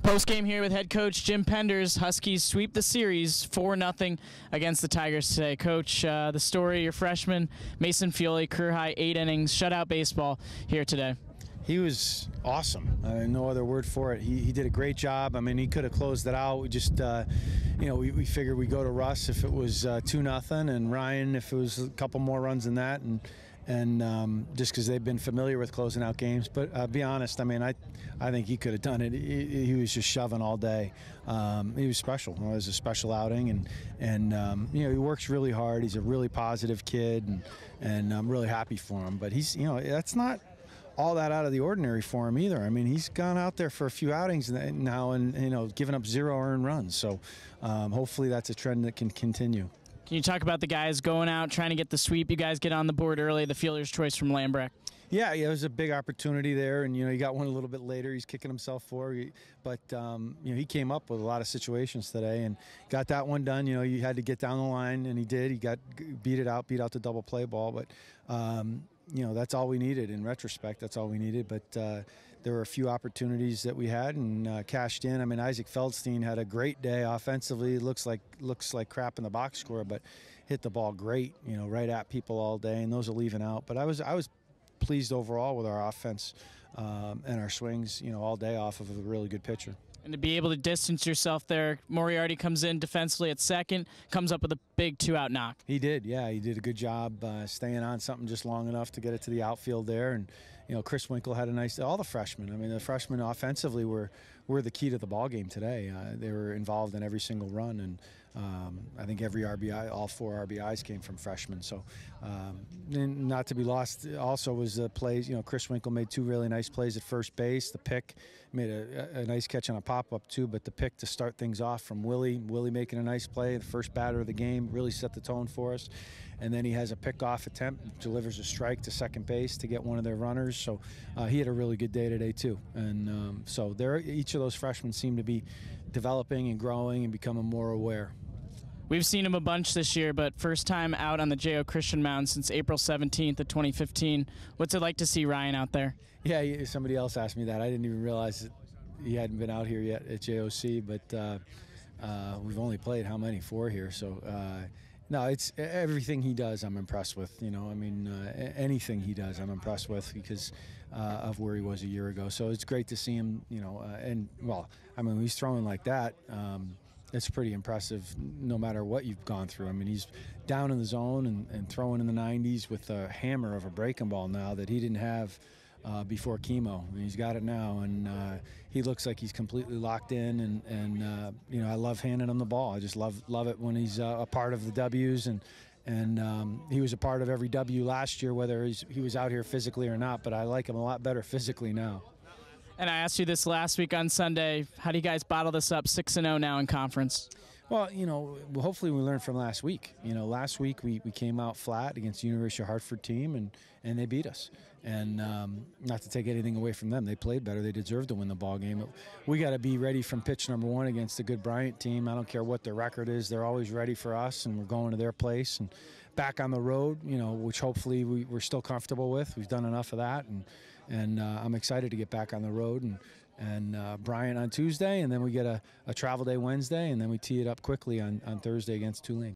Postgame here with head coach Jim Penders. Huskies sweep the series 4-0 against the Tigers today. Coach, the story, your freshman, Mason Fiore, career-high 8 innings, shutout baseball here today. He was awesome. No other word for it. He did a great job. I mean, he could have closed it out. We just, we figured we'd go to Russ if it was 2-0, and Ryan if it was a couple more runs than that, and just because they've been familiar with closing out games. But be honest, I mean, I think he could have done it. He was just shoving all day. He was special. It was a special outing, and he works really hard. He's a really positive kid, and I'm really happy for him. But he's, that's not all that out of the ordinary for him either. I mean, he's gone out there for a few outings now and given up 0 earned runs. So hopefully that's a trend that can continue. Can you talk about the guys going out, trying to get the sweep? You guys get on the board early, the fielder's choice from Lambrecht. Yeah, it was a big opportunity there, and he got one a little bit later. He's kicking himself for, but he came up with a lot of situations today and got that one done. You had to get down the line, and he did. He beat out the double play ball, but that's all we needed. In retrospect, that's all we needed. But there were a few opportunities that we had and cashed in. I mean, Isaac Feldstein had a great day offensively. Looks like crap in the box score, but hit the ball great. Right at people all day, and those are leaving out. But I was pleased overall with our offense and our swings. All day off of a really good pitcher. And to be able to distance yourself there, Moriarty comes in defensively at second, comes up with a big 2-out knock. He did, yeah. He did a good job staying on something just long enough to get it to the outfield there. And, Chris Winkle had a nice – all the freshmen. I mean, the freshmen offensively were the key to the ball game today. They were involved in every single run, and I think every RBI, all 4 RBIs came from freshmen. So and not to be lost also was the plays. Chris Winkle made 2 really nice plays at first base. The pick made a nice catch on a pop-up too, but the pick to start things off from Willie making a nice play, the first batter of the game, really set the tone for us. And then he has a pick-off attempt, delivers a strike to second base to get one of their runners. So he had a really good day today too. And so each of those freshmen seem to be developing and growing and becoming more aware. We've seen him a bunch this year, but first time out on the J.O. Christian mound since April 17th of 2015. What's it like to see Ryan out there? Yeah, somebody else asked me that. I didn't even realize that he hadn't been out here yet at JOC, but we've only played how many? 4 here. So no, it's everything he does I'm impressed with. Anything he does I'm impressed with because of where he was a year ago. So it's great to see him, and well, I mean, he's throwing like that. It's pretty impressive no matter what you've gone through. I mean, he's down in the zone and throwing in the 90s with a hammer of a breaking ball now that he didn't have before chemo. I mean, he's got it now, and he looks like he's completely locked in, and I love handing him the ball. I just love it when he's a part of the W's, and he was a part of every W last year, whether he was out here physically or not, but I like him a lot better physically now. And I asked you this last week on Sunday. How do you guys bottle this up 6-0 now in conference? Well, hopefully we learned from last week. Last week we came out flat against the University of Hartford team, and they beat us. And not to take anything away from them. They played better. They deserved to win the ball game. We got to be ready from pitch number 1 against a good Bryant team. I don't care what their record is. They're always ready for us, and we're going to their place. And back on the road, which hopefully we're still comfortable with. We've done enough of that, and I'm excited to get back on the road and Bryant on Tuesday, and then we get a travel day Wednesday, and then we tee it up quickly on Thursday against Tulane.